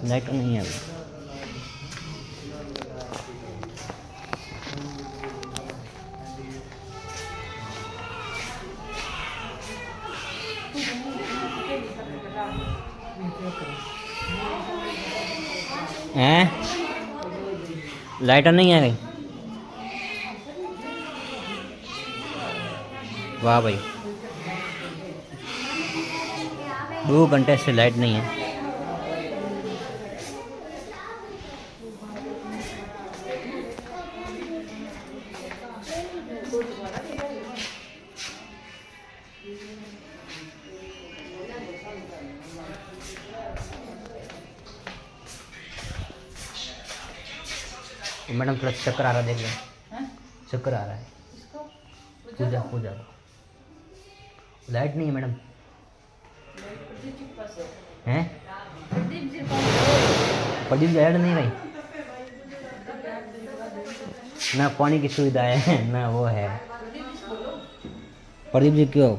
Light नहीं है अभी। हैं लाइट नहीं है गई। वाह भाई 2 घंटे से लाइट नहीं है। मैडम थोड़ा चक्कर आ रहा है, देख लो चक्कर आ रहा है। पूजा पूजा लाइट नहीं है मैडम। हैं प्रदीप लाइट नहीं रही ना, पानी की सुविधा है ना वो है। प्रदीप जी क्यों